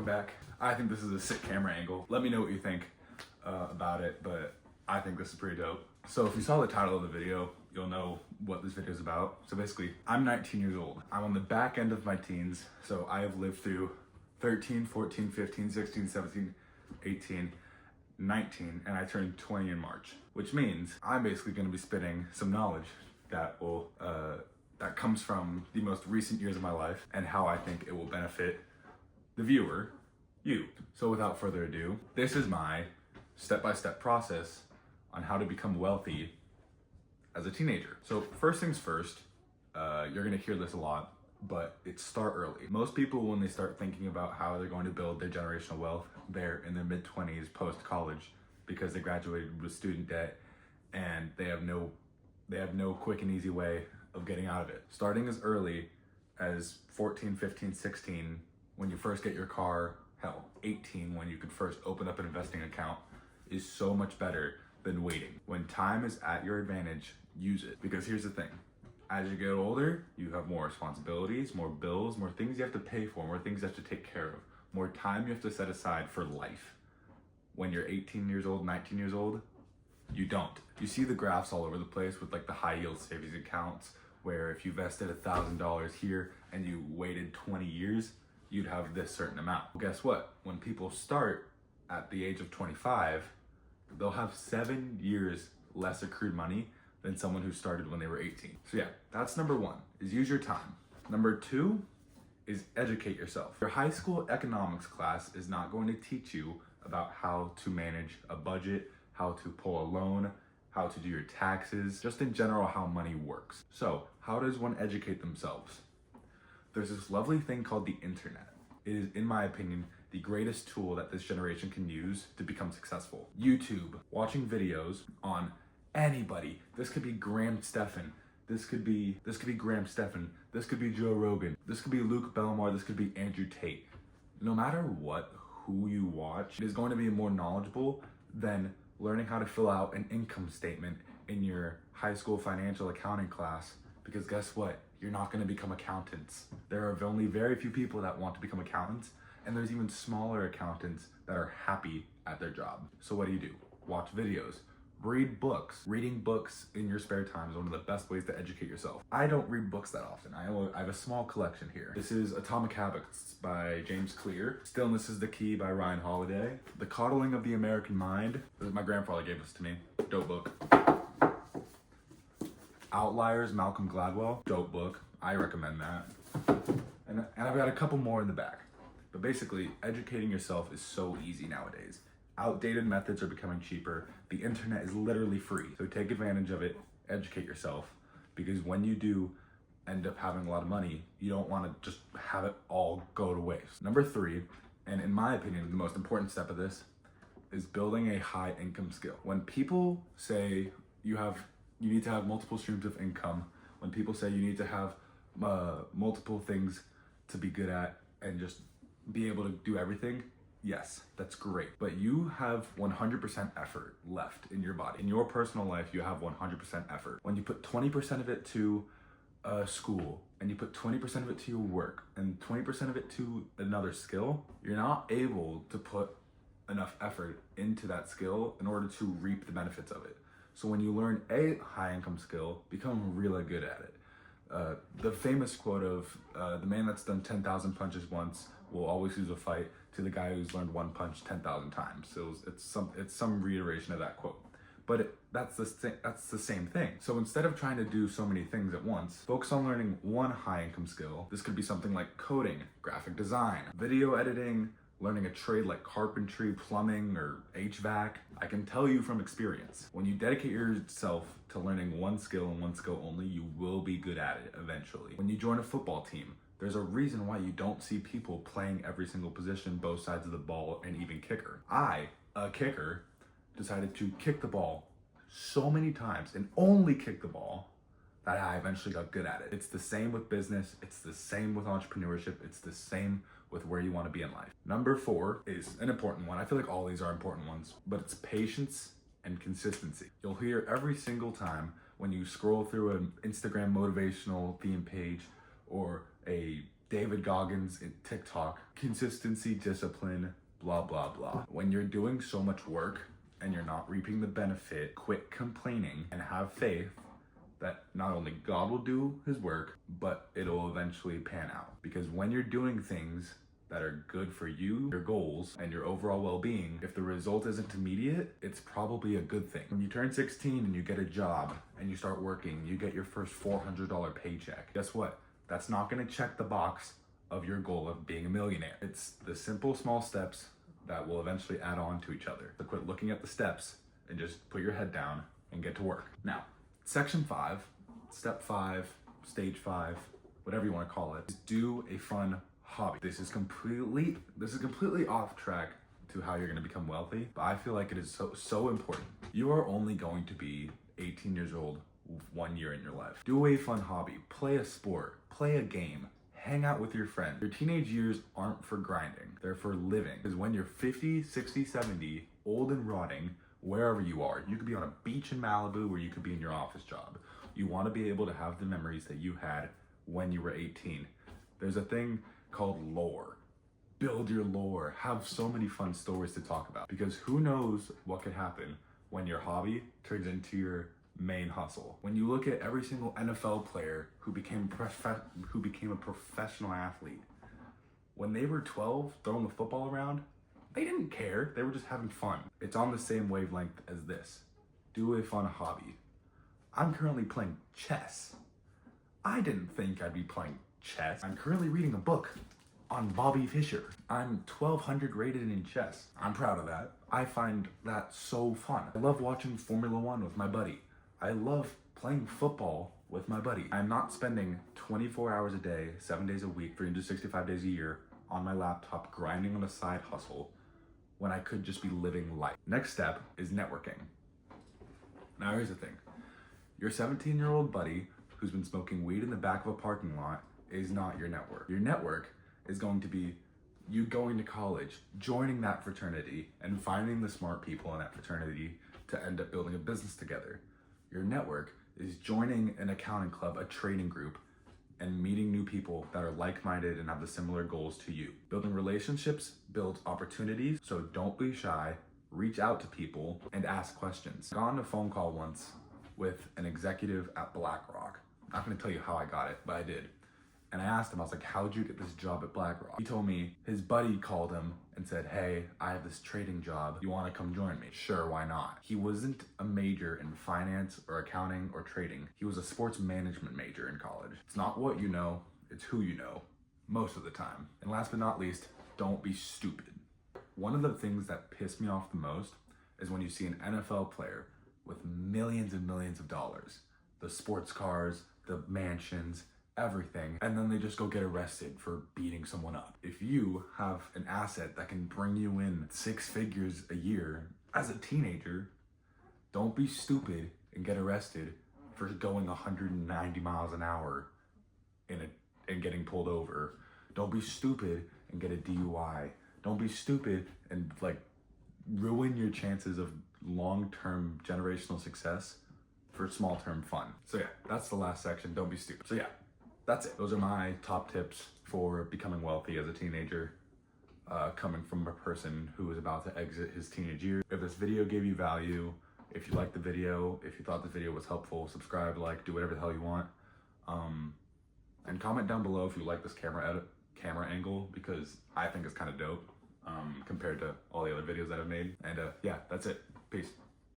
welcome back. I think this is a sick camera angle. Let me know what you think about it, but I think this is pretty dope. So if you saw the title of the video, you'll know what this video is about. So basically, I'm 19 years old. I'm on the back end of my teens, so I have lived through 13, 14, 15, 16, 17, 18, 19, and I turned 20 in March, which means I'm basically gonna be spitting some knowledge that will, that comes from the most recent years of my life and how I think it will benefit the viewer, you. So without further ado, this is my step-by-step process on how to become wealthy as a teenager. So first things first, you're gonna hear this a lot, but it's start early. Most people, when they start thinking about how they're going to build their generational wealth, they're in their mid-20s post-college because they graduated with student debt and they have no quick and easy way of getting out of it. Starting as early as 14, 15, 16, when you first get your car, hell, 18 when you could first open up an investing account, is so much better than waiting. When time is at your advantage, use it. Because here's the thing, as you get older, you have more responsibilities, more bills, more things you have to pay for, more things you have to take care of, more time you have to set aside for life. When you're 18 years old, 19 years old, you don't. You see the graphs all over the place with like the high yield savings accounts, where if you vested $1,000 here and you waited 20 years, you'd have this certain amount. Well, guess what? When people start at the age of 25, they'll have 7 years less accrued money than someone who started when they were 18. So yeah, that's number one, is use your time. Number two is educate yourself. Your high school economics class is not going to teach you about how to manage a budget, how to pull a loan, how to do your taxes, just in general how money works. So how does one educate themselves? There's this lovely thing called the internet. It is, in my opinion, the greatest tool that this generation can use to become successful. YouTube, watching videos on anybody. This could be Graham Stephan. This could be Graham Stephan. This could be Joe Rogan. This could be Luke Belmar. This could be Andrew Tate. No matter who you watch, it is going to be more knowledgeable than learning how to fill out an income statement in your high school financial accounting class, because guess what? You're not going to become accountants. There are only very few people that want to become accountants, and there's even smaller accountants that are happy at their job. So what do? Watch videos, read books. Reading books in your spare time is one of the best ways to educate yourself. I don't read books that often. I have a small collection here. This is Atomic Habits by James Clear. Stillness is the Key by Ryan Holiday. The Coddling of the American Mind. My grandfather gave this to me. Dope book. Outliers, Malcolm Gladwell. Dope book. I recommend that. And I've got a couple more in the back. But basically, educating yourself is so easy nowadays. Outdated methods are becoming cheaper. The internet is literally free. So take advantage of it, educate yourself, because when you do end up having a lot of money, you don't want to just have it all go to waste. Number three, and in my opinion, the most important step of this, is building a high income skill. When people say you need to have multiple streams of income, when people say you need to have multiple things to be good at and just be able to do everything, yes, that's great. But you have 100% effort left in your body. In your personal life, you have 100% effort. When you put 20% of it to school, and you put 20% of it to your work, and 20% of it to another skill, you're not able to put enough effort into that skill in order to reap the benefits of it. So when you learn a high income skill, become really good at it. The famous quote of the man that's done 10,000 punches once will always lose a fight to the guy who's learned one punch 10,000 times. So it's some reiteration of that quote. But that's the same thing. So instead of trying to do so many things at once, focus on learning one high income skill. This could be something like coding, graphic design, video editing, learning a trade like carpentry, plumbing, or HVAC. I can tell you from experience, when you dedicate yourself to learning one skill and one skill only, you will be good at it eventually. When you join a football team, there's a reason why you don't see people playing every single position, both sides of the ball, and even kicker. I, a kicker, decided to kick the ball so many times and only kick the ball that I eventually got good at it. It's the same with business. It's the same with entrepreneurship. It's the same with where you want to be in life. Number four is an important one. I feel like all these are important ones, but it's patience and consistency. You'll hear every single time when you scroll through an Instagram motivational theme page or a David Goggins in TikTok. Consistency, discipline, blah, blah, blah. When you're doing so much work and you're not reaping the benefit, quit complaining and have faith that not only God will do his work, but it'll eventually pan out. Because when you're doing things that are good for you, your goals, and your overall well-being, if the result isn't immediate, it's probably a good thing. When you turn 16 and you get a job and you start working, you get your first $400 paycheck. Guess what? That's not gonna check the box of your goal of being a millionaire. It's the simple, small steps that will eventually add on to each other. So quit looking at the steps and just put your head down and get to work. Now, section 5, step 5, stage 5, whatever you wanna call it, is do a fun hobby. This is completely off track to how you're gonna become wealthy, but I feel like it is so important. You are only going to be 18 years old 1 year in your life. Do a fun hobby, play a sport, play a game, hang out with your friends. Your teenage years aren't for grinding, they're for living. Because when you're 50, 60, 70, old and rotting, wherever you are, you could be on a beach in Malibu or you could be in your office job. You wanna be able to have the memories that you had when you were 18. There's a thing called lore. Build your lore. Have so many fun stories to talk about, because who knows what could happen when your hobby turns into your main hustle. When you look at every single NFL player who became a professional athlete, when they were 12 throwing the football around, they didn't care. They were just having fun. It's on the same wavelength as this. Do a fun hobby. I'm currently playing chess. I didn't think I'd be playing chess. I'm currently reading a book on Bobby Fischer. I'm 1200 rated in chess. I'm proud of that. I find that so fun. I love watching Formula One with my buddy. I love playing football with my buddy. I'm not spending 24 hours a day, 7 days a week, 365 days a year on my laptop grinding on a side hustle when I could just be living life. Next step is networking. Now here's the thing. Your 17-year-old buddy who's been smoking weed in the back of a parking lot is not your network. Your network is going to be you going to college, joining that fraternity, and finding the smart people in that fraternity to end up building a business together. Your network is joining an accounting club, a trading group, and meeting new people that are like-minded and have the similar goals to you. Building relationships builds opportunities, so don't be shy, reach out to people, and ask questions. I got on a phone call once with an executive at BlackRock. I'm not gonna tell you how I got it, but I did. And I asked him, I was like, how'd you get this job at BlackRock? He told me his buddy called him and said, hey, I have this trading job. You wanna come join me? Sure, why not? He wasn't a major in finance or accounting or trading. He was a sports management major in college. It's not what you know, it's who you know, most of the time. And last but not least, don't be stupid. One of the things that pissed me off the most is when you see an NFL player with millions and millions of dollars, the sports cars, the mansions, everything, and then they just go get arrested for beating someone up. If you have an asset that can bring you in 6 figures a year as a teenager, don't be stupid and get arrested for going 190 miles an hour and getting pulled over. Don't be stupid and get a DUI. Don't be stupid and ruin your chances of long-term generational success for small-term fun. So yeah, that's the last section. Don't be stupid. So yeah, that's it. Those are my top tips for becoming wealthy as a teenager, coming from a person who is about to exit his teenage years. If this video gave you value, if you liked the video, if you thought the video was helpful, subscribe, like, do whatever the hell you want. And comment down below if you like this camera angle, because I think it's kind of dope compared to all the other videos that I've made. And yeah, that's it. Peace.